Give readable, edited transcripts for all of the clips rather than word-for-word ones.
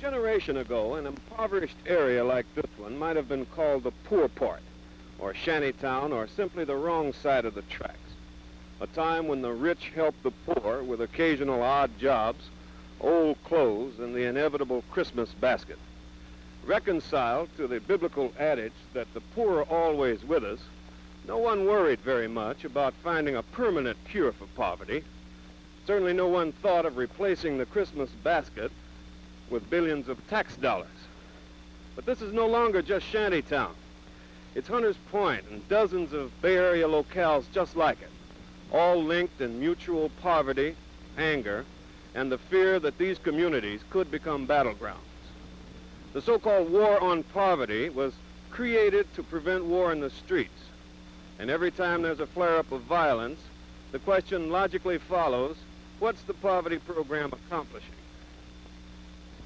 generation ago, an impoverished area like this one might have been called the poor part, or shantytown, or simply the wrong side of the tracks. A time when the rich helped the poor with occasional odd jobs, old clothes, and the inevitable Christmas basket. Reconciled to the biblical adage that the poor are always with us, no one worried very much about finding a permanent cure for poverty. Certainly no one thought of replacing the Christmas basket with billions of tax dollars. But this is no longer just shantytown. It's Hunters Point and dozens of Bay Area locales just like it, all linked in mutual poverty, anger, and the fear that these communities could become battlegrounds. The so-called war on poverty was created to prevent war in the streets. And every time there's a flare-up of violence, the question logically follows, what's the poverty program accomplishing?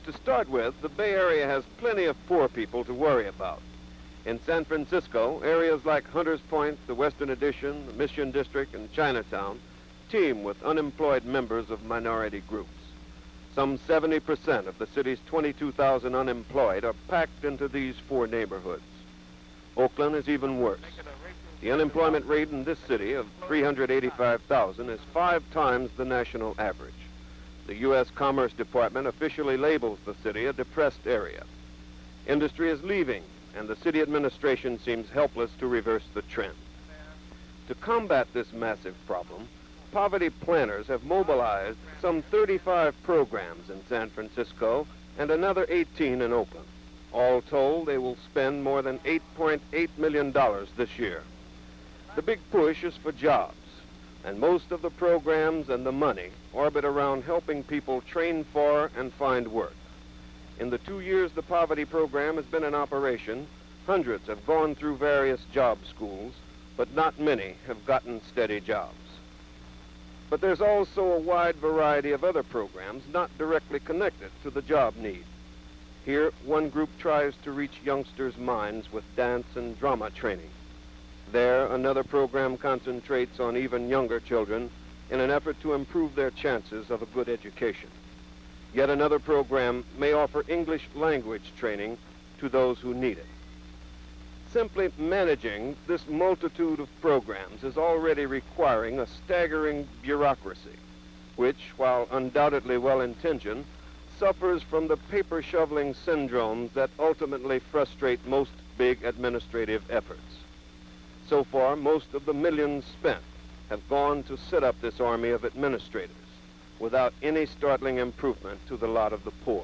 To start with, the Bay Area has plenty of poor people to worry about. In San Francisco, areas like Hunters Point, the Western Addition, the Mission District, and Chinatown teem with unemployed members of minority groups. Some 70% of the city's 22,000 unemployed are packed into these four neighborhoods. Oakland is even worse. The unemployment rate in this city of 385,000 is 5 times the national average. The U.S. Commerce Department officially labels the city a depressed area. Industry is leaving, and the city administration seems helpless to reverse the trend. To combat this massive problem, poverty planners have mobilized some 35 programs in San Francisco and another 18 in Oakland. All told, they will spend more than $8.8 million this year. The big push is for jobs, and most of the programs and the money orbit around helping people train for and find work. In the 2 years the poverty program has been in operation, hundreds have gone through various job schools, but not many have gotten steady jobs. But there's also a wide variety of other programs not directly connected to the job need. Here, one group tries to reach youngsters' minds with dance and drama training. There, another program concentrates on even younger children in an effort to improve their chances of a good education. Yet another program may offer English language training to those who need it. Simply managing this multitude of programs is already requiring a staggering bureaucracy, which, while undoubtedly well-intentioned, suffers from the paper-shoveling syndromes that ultimately frustrate most big administrative efforts. So far, most of the millions spent have gone to set up this army of administrators without any startling improvement to the lot of the poor.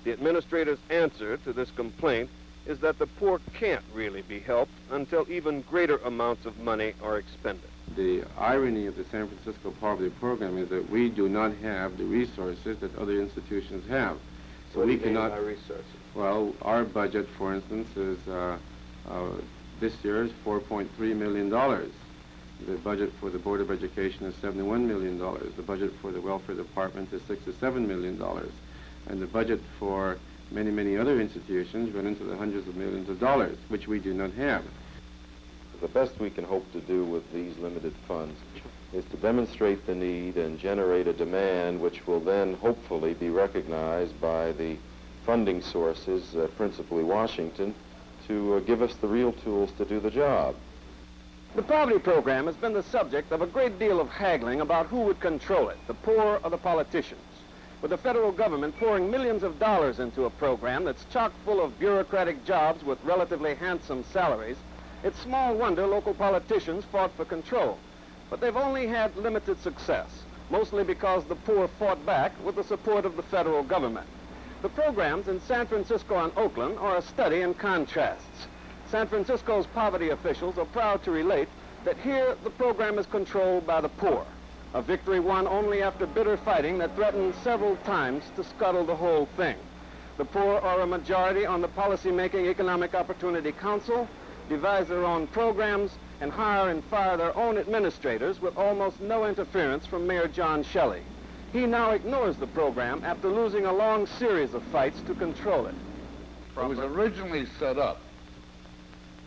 The administrators' answer to this complaint is that the poor can't really be helped until even greater amounts of money are expended. The irony of the San Francisco poverty program is that we do not have the resources that other institutions have. So we cannot... Our resources? Well, our budget, for instance, is this year is $4.3 million. The budget for the Board of Education is $71 million. The budget for the Welfare Department is $6 to $7 million. And the budget for many, many other institutions run into the hundreds of millions of dollars, which we do not have. The best we can hope to do with these limited funds is to demonstrate the need and generate a demand which will then hopefully be recognized by the funding sources, principally Washington, to give us the real tools to do the job. The poverty program has been the subject of a great deal of haggling about who would control it, the poor or the politicians. With the federal government pouring millions of dollars into a program that's chock full of bureaucratic jobs with relatively handsome salaries, it's small wonder local politicians fought for control. But they've only had limited success, mostly because the poor fought back with the support of the federal government. The programs in San Francisco and Oakland are a study in contrasts. San Francisco's poverty officials are proud to relate that here the program is controlled by the poor, a victory won only after bitter fighting that threatened several times to scuttle the whole thing. The poor are a majority on the Policymaking Economic Opportunity Council, devise their own programs, and hire and fire their own administrators with almost no interference from Mayor John Shelley. He now ignores the program after losing a long series of fights to control it. It was originally set up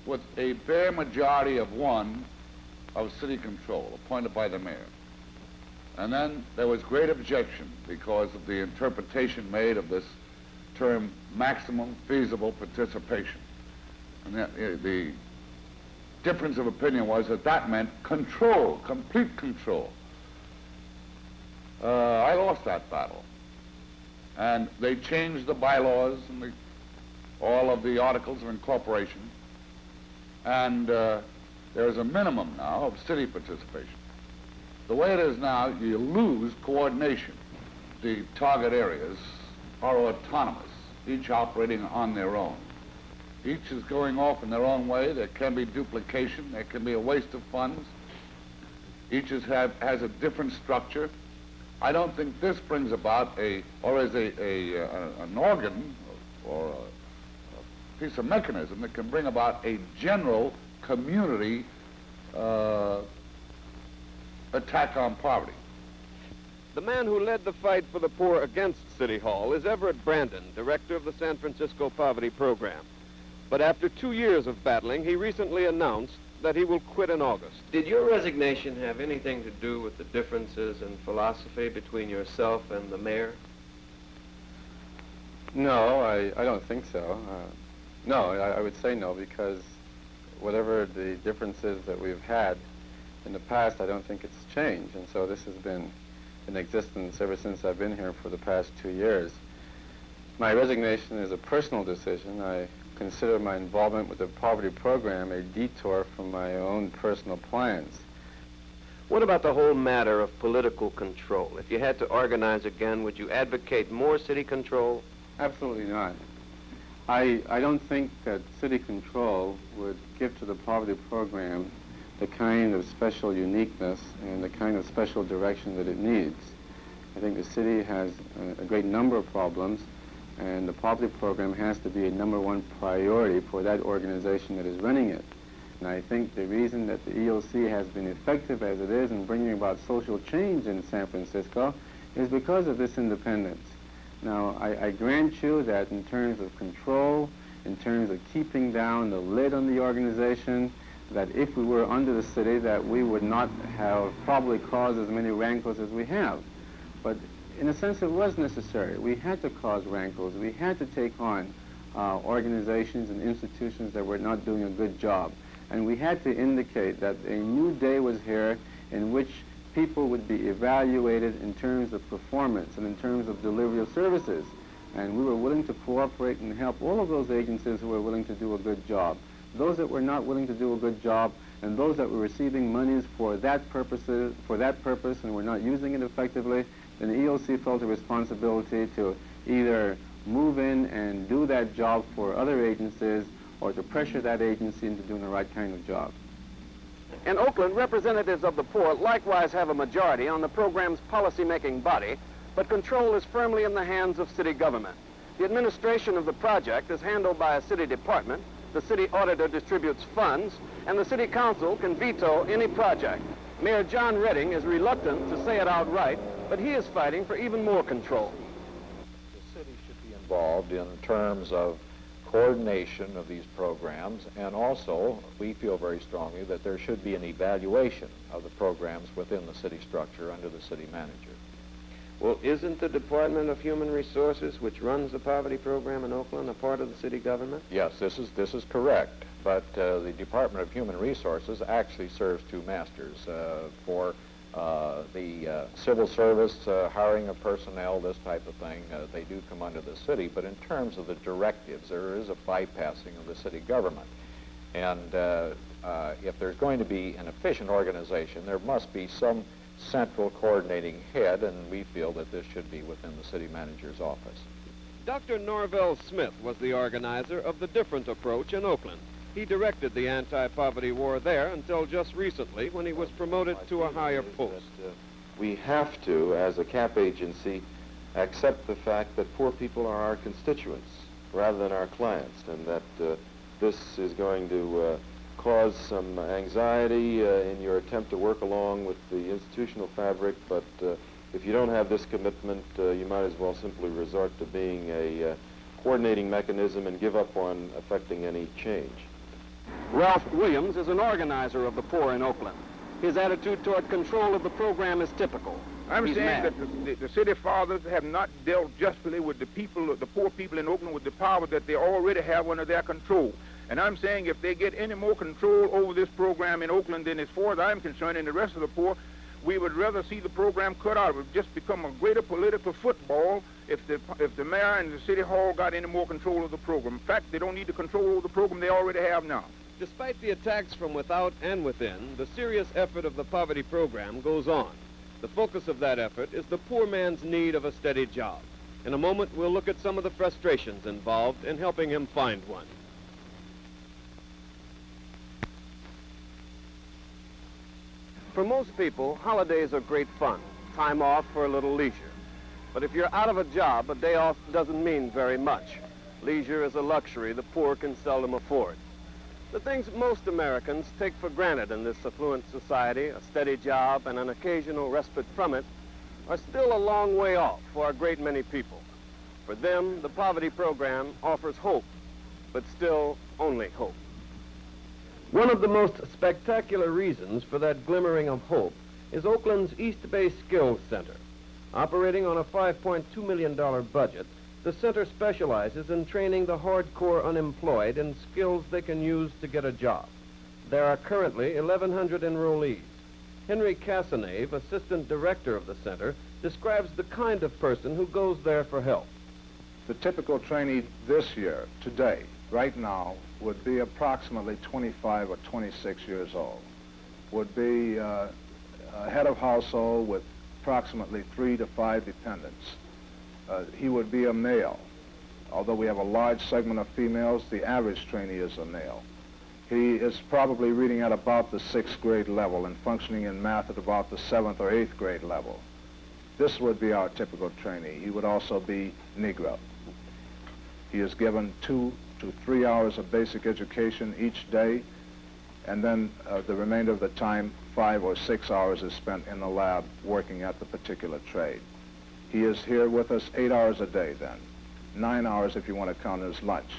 with a bare majority of 1 of city control, appointed by the mayor. And then there was great objection because of the interpretation made of this term maximum feasible participation. And the difference of opinion was that that meant control, complete control. I lost that battle. And they changed the bylaws and all of the articles of incorporation. And there is a minimum now of city participation. The way it is now, you lose coordination. The target areas are autonomous, each operating on their own. Each is going off in their own way. There can be duplication. There can be a waste of funds. Each has a different structure. I don't think this brings about an organ or a piece of mechanism that can bring about a general community attack on poverty. The man who led the fight for the poor against City Hall is Everett Brandon, director of the San Francisco Poverty Program. But after 2 years of battling, he recently announced that he will quit in August. Did your resignation have anything to do with the differences in philosophy between yourself and the mayor? No, I don't think so. No, I would say no, because whatever the differences that we've had in the past, I don't think it's changed. And so this has been in existence ever since I've been here for the past 2 years. My resignation is a personal decision. I consider my involvement with the poverty program a detour from my own personal plans. What about the whole matter of political control? If you had to organize again, would you advocate more city control? Absolutely not. I don't think that city control would give to the poverty program the kind of special uniqueness and the kind of special direction that it needs. I think the city has a great number of problems, and the poverty program has to be a #1 priority for that organization that is running it. And I think the reason that the EOC has been effective as it is in bringing about social change in San Francisco is because of this independence. Now, I grant you that in terms of control, in terms of keeping down the lid on the organization, that if we were under the city, that we would not have probably caused as many rankles as we have. But in a sense, it was necessary. We had to cause rankles. We had to take on organizations and institutions that were not doing a good job. And we had to indicate that a new day was here in which people would be evaluated in terms of performance and in terms of delivery of services. And we were willing to cooperate and help all of those agencies who were willing to do a good job. Those that were not willing to do a good job, and those that were receiving monies for that purpose and were not using it effectively, then the EOC felt a responsibility to either move in and do that job for other agencies or to pressure that agency into doing the right kind of job. In Oakland, representatives of the poor likewise have a majority on the program's policy-making body, but control is firmly in the hands of city government. The administration of the project is handled by a city department, the city auditor distributes funds, and the city council can veto any project. Mayor John Redding is reluctant to say it outright, but he is fighting for even more control. The city should be involved in terms of coordination of these programs, and also we feel very strongly that there should be an evaluation of the programs within the city structure under the city manager. Well, isn't the Department of Human Resources, which runs the poverty program in Oakland, a part of the city government? Yes, this is correct, but the Department of Human Resources actually serves two masters for the civil service, hiring of personnel, this type of thing. They do come under the city, but in terms of the directives, there is a bypassing of the city government. And if there's going to be an efficient organization, there must be some central coordinating head, and we feel that this should be within the city manager's office. Dr. Norvell Smith was the organizer of the different approach in Oakland. He directed the anti-poverty war there until just recently when he was promoted to a higher post. We have to, as a CAP agency, accept the fact that poor people are our constituents rather than our clients, and that this is going to cause some anxiety in your attempt to work along with the institutional fabric, but if you don't have this commitment, you might as well simply resort to being a coordinating mechanism and give up on affecting any change. Ralph Williams is an organizer of the poor in Oakland. His attitude toward control of the program is typical. I'm He's saying mad. that the city fathers have not dealt justly with the people, the poor people in Oakland, with the power that they already have under their control. And I'm saying if they get any more control over this program in Oakland, then as far as I'm concerned, and the rest of the poor, we would rather see the program cut out. It would just become a greater political football if the mayor and the city hall got any more control of the program. In fact, they don't need to control over the program they already have now. Despite the attacks from without and within, the serious effort of the poverty program goes on. The focus of that effort is the poor man's need of a steady job. In a moment, we'll look at some of the frustrations involved in helping him find one. For most people, holidays are great fun, time off for a little leisure. But if you're out of a job, a day off doesn't mean very much. Leisure is a luxury the poor can seldom afford. The things most Americans take for granted in this affluent society, a steady job and an occasional respite from it, are still a long way off for a great many people. For them, the poverty program offers hope, but still only hope. One of the most spectacular reasons for that glimmering of hope is Oakland's East Bay Skills Center. Operating on a $5.2 million budget, the center specializes in training the hardcore unemployed in skills they can use to get a job. There are currently 1,100 enrollees. Henry Casanave, assistant director of the center, describes the kind of person who goes there for help. The typical trainee this year, today, right now, would be approximately 25 or 26 years old. Would be a head of household with approximately 3 to 5 dependents. He would be a male. Although we have a large segment of females, the average trainee is a male. He is probably reading at about the 6th grade level and functioning in math at about the 7th or 8th grade level. This would be our typical trainee. He would also be Negro. He is given 2 to 3 hours of basic education each day, and then the remainder of the time, 5 or 6 hours is spent in the lab working at the particular trade. He is here with us 8 hours a day then, 9 hours if you want to count his lunch.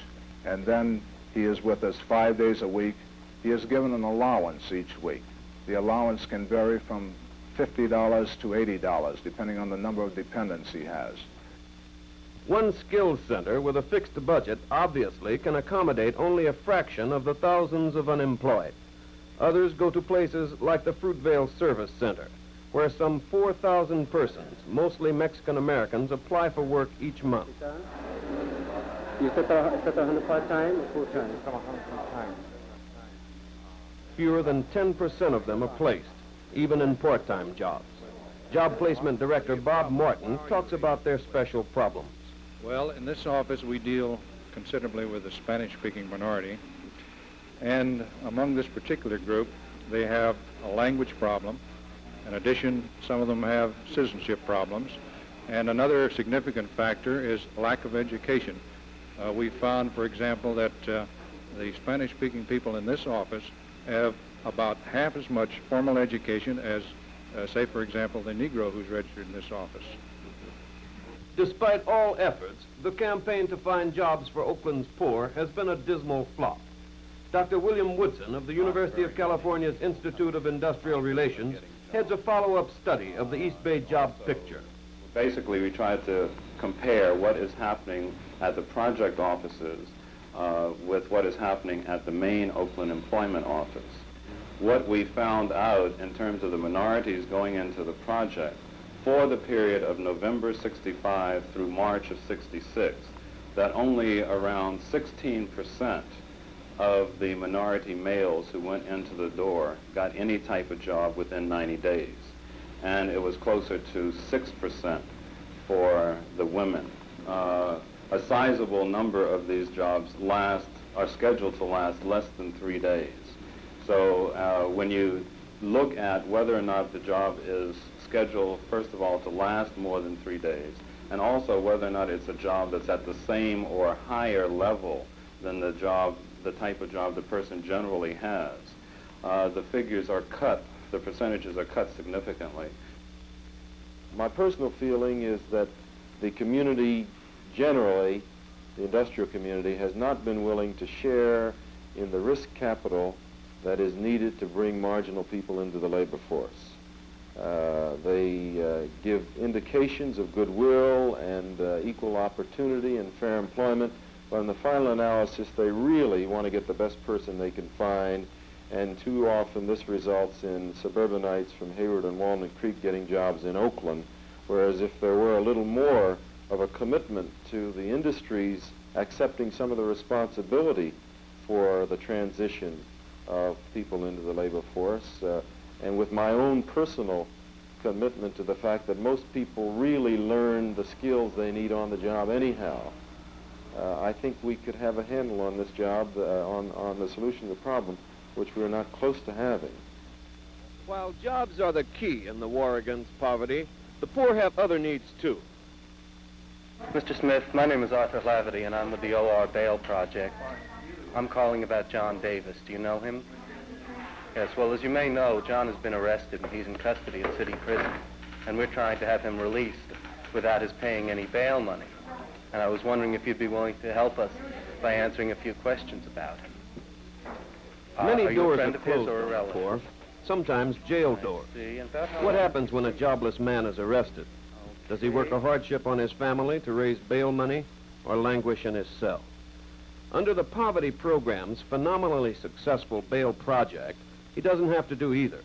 And then he is with us 5 days a week. He is given an allowance each week. The allowance can vary from $50 to $80, depending on the number of dependents he has. One skills center with a fixed budget obviously can accommodate only a fraction of the thousands of unemployed. Others go to places like the Fruitvale Service Center, where some 4,000 persons, mostly Mexican Americans, apply for work each month. You set on part-time or full-time? Fewer than 10% of them are placed, even in part-time jobs. Job Placement Director Bob Martin talks about their special problems. Well, in this office we deal considerably with the Spanish-speaking minority, and among this particular group they have a language problem. In addition, some of them have citizenship problems, and another significant factor is lack of education. We found, for example, that the Spanish-speaking people in this office have about half as much formal education as, say, for example, the Negro who's registered in this office. Despite all efforts, the campaign to find jobs for Oakland's poor has been a dismal flop. Dr. William Woodson of the University of California's Institute of Industrial Relations heads a follow-up study of the East Bay job picture. Basically, we tried to compare what is happening at the project offices with what is happening at the main Oakland employment office. What we found out in terms of the minorities going into the project for the period of November 65 through March of 66, that only around 16% of the minority males who went into the door got any type of job within 90 days. And it was closer to 6% for the women. A sizable number of these jobs are scheduled to last less than 3 days. So when you look at whether or not the job is scheduled, first of all, to last more than 3 days, and also whether or not it's a job that's at the same or higher level than the type of job the person generally has, the figures are cut, the percentages are cut significantly. My personal feeling is that the community generally, the industrial community, has not been willing to share in the risk capital that is needed to bring marginal people into the labor force. They give indications of goodwill and equal opportunity and fair employment, but in the final analysis, they really want to get the best person they can find, and too often this results in suburbanites from Hayward and Walnut Creek getting jobs in Oakland, whereas if there were a little more of a commitment to the industries accepting some of the responsibility for the transition of people into the labor force, and with my own personal commitment to the fact that most people really learn the skills they need on the job anyhow, I think we could have a handle on this job, on the solution to the problem, which we're not close to having. While jobs are the key in the war against poverty, the poor have other needs too. Mr. Smith, my name is Arthur Laverty, and I'm with the OR Bail Project. I'm calling about John Davis. Do you know him? Yes, well, as you may know, John has been arrested and he's in custody at City Prison, and we're trying to have him released without his paying any bail money. And I was wondering if you'd be willing to help us by answering a few questions about him. Many doors are are closed or a for the relative? poor, sometimes jail doors. What happens when a jobless man is arrested? Does he work a hardship on his family to raise bail money or languish in his cell? Under the poverty program's phenomenally successful bail project, he doesn't have to do either.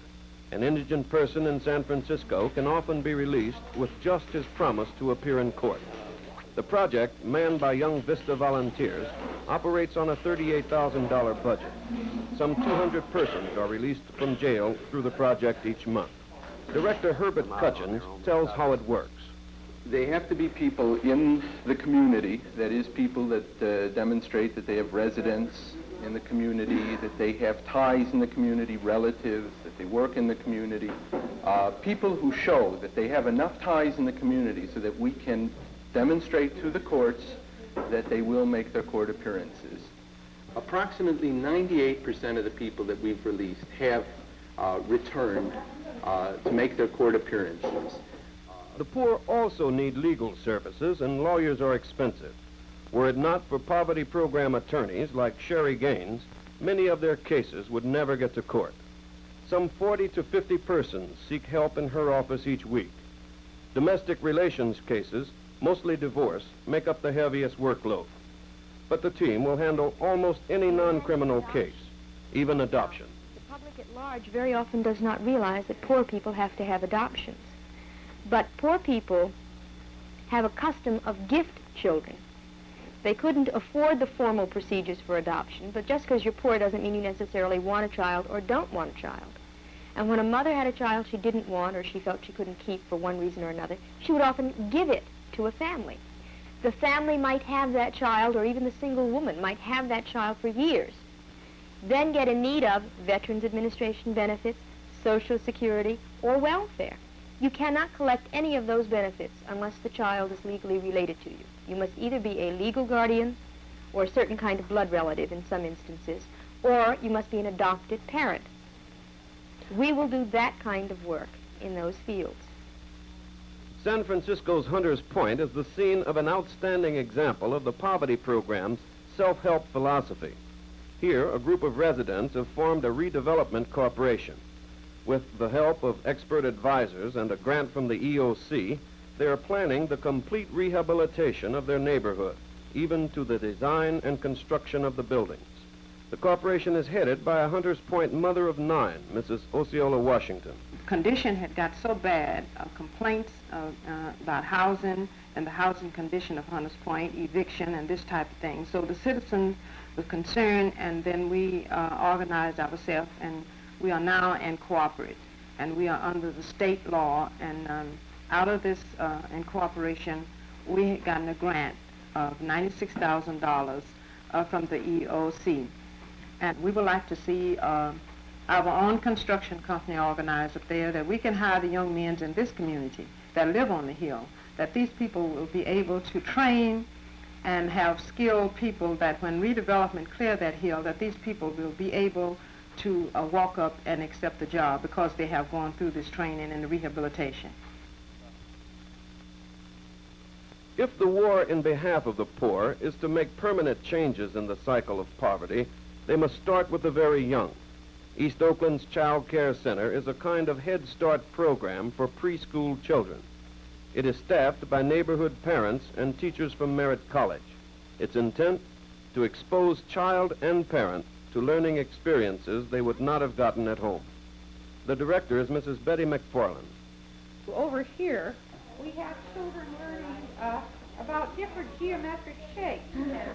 An indigent person in San Francisco can often be released with just his promise to appear in court. The project, manned by Young Vista volunteers, operates on a $38,000 budget. Some 200 persons are released from jail through the project each month. Director Herbert Cutchins tells how it works. They have to be people in the community, that is, people that demonstrate that they have residence in the community, that they have ties in the community, relatives, that they work in the community, people who show that they have enough ties in the community so that we can demonstrate to the courts that they will make their court appearances. Approximately 98% of the people that we've released have returned to make their court appearances. The poor also need legal services, and lawyers are expensive. Were it not for poverty program attorneys like Sherry Gaines, many of their cases would never get to court. Some 40 to 50 persons seek help in her office each week. Domestic relations cases, mostly divorce, make up the heaviest workload. But the team will handle almost any non-criminal case, even adoption. The public at large very often does not realize that poor people have to have adoptions. But poor people have a custom of gift children. They couldn't afford the formal procedures for adoption, but just because you're poor doesn't mean you necessarily want a child or don't want a child. And when a mother had a child she didn't want or she felt she couldn't keep for one reason or another, she would often give it to a family. The family might have that child, or even the single woman might have that child for years, then get in need of Veterans Administration benefits, Social Security, or welfare. You cannot collect any of those benefits unless the child is legally related to you. You must either be a legal guardian or a certain kind of blood relative in some instances, or you must be an adopted parent. We will do that kind of work in those fields. San Francisco's Hunters Point is the scene of an outstanding example of the poverty program's self-help philosophy. Here, a group of residents have formed a redevelopment corporation. With the help of expert advisors and a grant from the EOC, they are planning the complete rehabilitation of their neighborhood, even to the design and construction of the buildings. The corporation is headed by a Hunters Point mother of 9, Mrs. Osceola Washington. Condition had got so bad, complaints about housing and the housing condition of Hunters Point, eviction and this type of thing. So the citizens were concerned, and then we organized ourselves, and we are now in cooperative, and we are under the state law, and out of this incorporation, we had gotten a grant of $96,000 from the EOC. And we would like to see our own construction company organized up there, that we can hire the young men in this community that live on the hill, that these people will be able to train and have skilled people, that when redevelopment clear that hill, that these people will be able to walk up and accept the job because they have gone through this training and the rehabilitation. If the war in behalf of the poor is to make permanent changes in the cycle of poverty, they must start with the very young. East Oakland's Child Care Center is a kind of Head Start program for preschool children. It is staffed by neighborhood parents and teachers from Merritt College. Its intent, to expose child and parent to learning experiences they would not have gotten at home. The director is Mrs. Betty McFarland. Over here, we have children learning about different geometric shapes.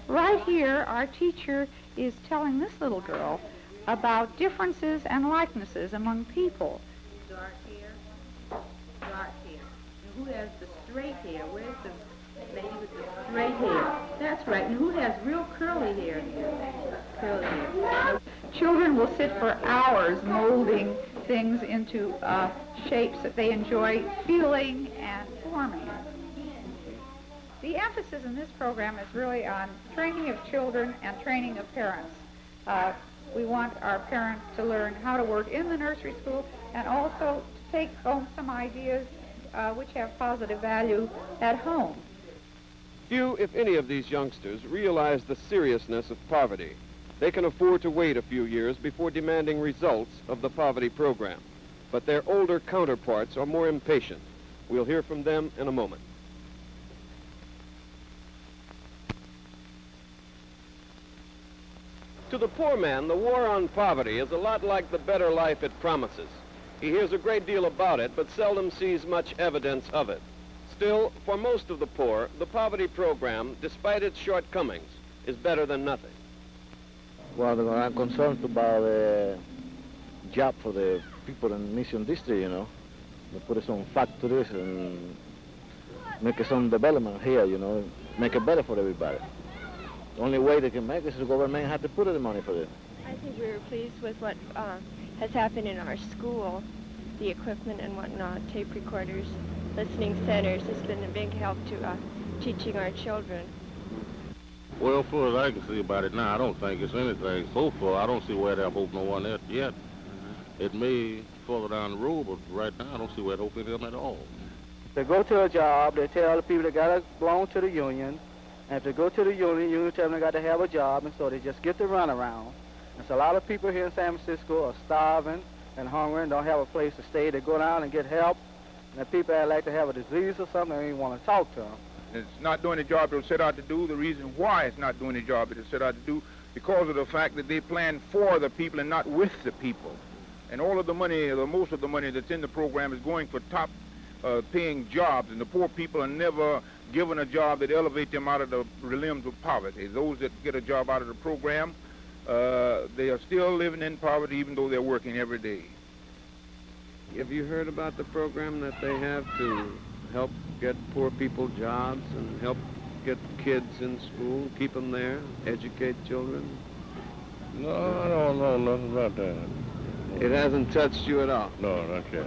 Right here, our teacher is telling this little girl about differences and likenesses among people. Dark hair, dark hair. And who has the straight hair? Where's the lady with the straight hair? That's right. And who has real curly hair here? Curly hair. Children will sit for hours molding things into shapes that they enjoy feeling and forming. The emphasis in this program is really on training of children and training of parents. We want our parents to learn how to work in the nursery school and also to take home some ideas which have positive value at home. Few, if any, of these youngsters realize the seriousness of poverty. They can afford to wait a few years before demanding results of the poverty program. But their older counterparts are more impatient. We'll hear from them in a moment. To the poor man, the war on poverty is a lot like the better life it promises. He hears a great deal about it, but seldom sees much evidence of it. Still, for most of the poor, the poverty program, despite its shortcomings, is better than nothing. Well, I'm concerned about the job for the people in Mission District, you know. They put some factories and make some development here, you know, make it better for everybody. The only way they can make it is the government has to put the money for it. I think we were pleased with what has happened in our school, the equipment and whatnot, tape recorders, listening centers. Has been a big help to teaching our children. Well, as far as I can see about it now, I don't think it's anything. So far, I don't see where they're hoping no one else yet. It may further down the road, but right now I don't see where they're hoping them at all. They go to a job, they tell the people they got to belong to the union, and if they go to the union tell them they got to have a job, and so they just get the runaround. And so a lot of people here in San Francisco are starving and hungry and don't have a place to stay. They go down and get help, and the people that like to have a disease or something, they don't want to talk to them. It's not doing the job it was set out to do. The reason why it's not doing the job it is set out to do, because of the fact that they plan for the people and not with the people. And all of the money, or most of the money that's in the program is going for top paying jobs, and the poor people are never given a job that elevate them out of the realms of poverty. Those that get a job out of the program, they are still living in poverty even though they're working every day. Have you heard about the program that they have to help get poor people jobs and help get kids in school, keep them there, educate children? No, I don't know nothing about that. It hasn't touched you at all? No, not yet.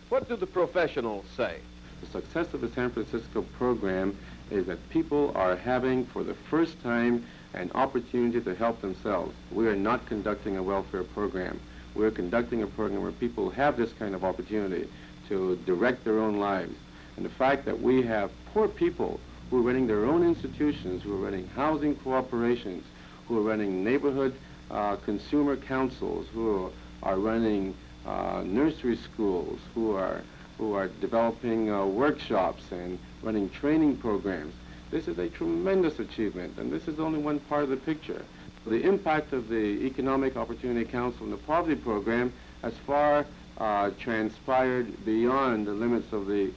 What do the professionals say? The success of the San Francisco program is that people are having, for the first time, an opportunity to help themselves. We are not conducting a welfare program. We're conducting a program where people have this kind of opportunity to direct their own lives. And the fact that we have poor people who are running their own institutions, who are running housing cooperations, who are running neighborhood consumer councils, who are running nursery schools, who are developing workshops and running training programs. This is a tremendous achievement, and this is only one part of the picture. The impact of the Economic Opportunity Council and the poverty program has far transpired beyond the limits of the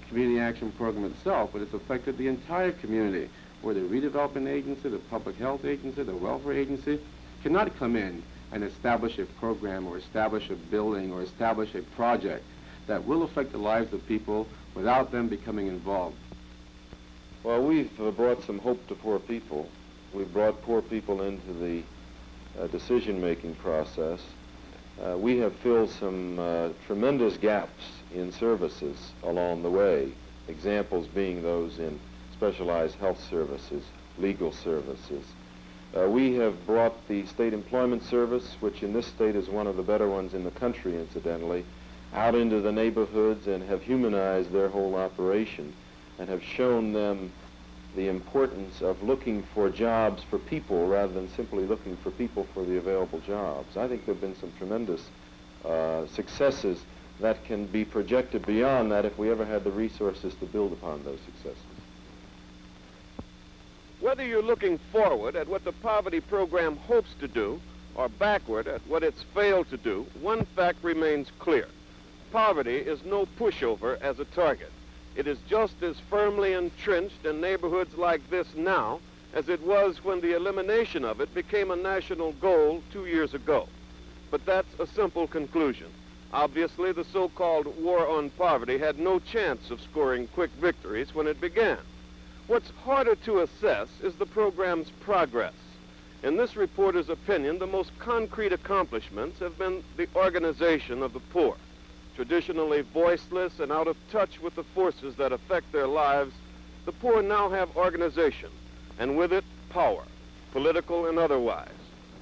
community action program itself, but it's affected the entire community, where the redevelopment agency, the public health agency, the welfare agency cannot come in and establish a program or establish a building or establish a project that will affect the lives of people without them becoming involved. Well, we've brought some hope to poor people. We've brought poor people into the decision-making process. We have filled some tremendous gaps in services along the way, examples being those in specialized health services, legal services. We have brought the state employment service, which in this state is one of the better ones in the country, incidentally, out into the neighborhoods and have humanized their whole operation and have shown them the importance of looking for jobs for people rather than simply looking for people for the available jobs. I think there have been some tremendous successes that can be projected beyond that if we ever had the resources to build upon those successes. Whether you're looking forward at what the poverty program hopes to do or backward at what it's failed to do, one fact remains clear. Poverty is no pushover as a target. It is just as firmly entrenched in neighborhoods like this now as it was when the elimination of it became a national goal 2 years ago. But that's a simple conclusion. Obviously, the so-called war on poverty had no chance of scoring quick victories when it began. What's harder to assess is the program's progress. In this reporter's opinion, the most concrete accomplishments have been the organization of the poor. Traditionally voiceless and out of touch with the forces that affect their lives, the poor now have organization, and with it, power, political and otherwise.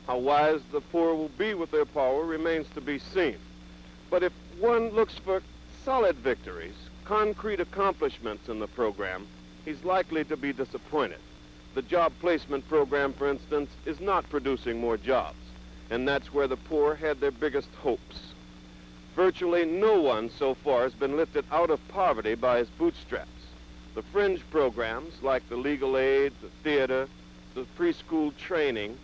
How wise the poor will be with their power remains to be seen. But if one looks for solid victories, concrete accomplishments in the program, he's likely to be disappointed. The job placement program, for instance, is not producing more jobs, and that's where the poor had their biggest hopes. Virtually no one so far has been lifted out of poverty by his bootstraps. The fringe programs, like the legal aid, the theater, the preschool training,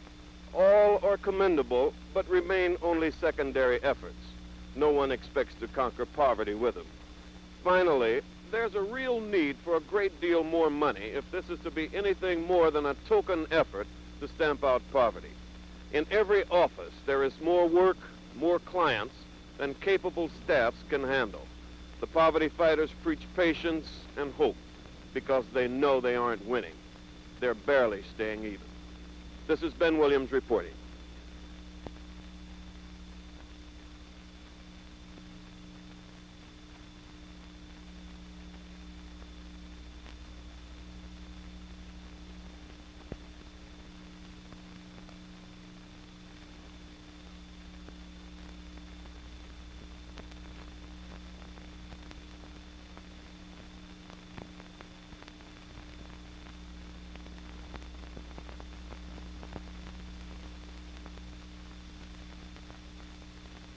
all are commendable, but remain only secondary efforts. No one expects to conquer poverty with them. Finally, there's a real need for a great deal more money if this is to be anything more than a token effort to stamp out poverty. In every office, there is more work, more clients than capable staffs can handle. The poverty fighters preach patience and hope because they know they aren't winning. They're barely staying even. This is Ben Williams reporting.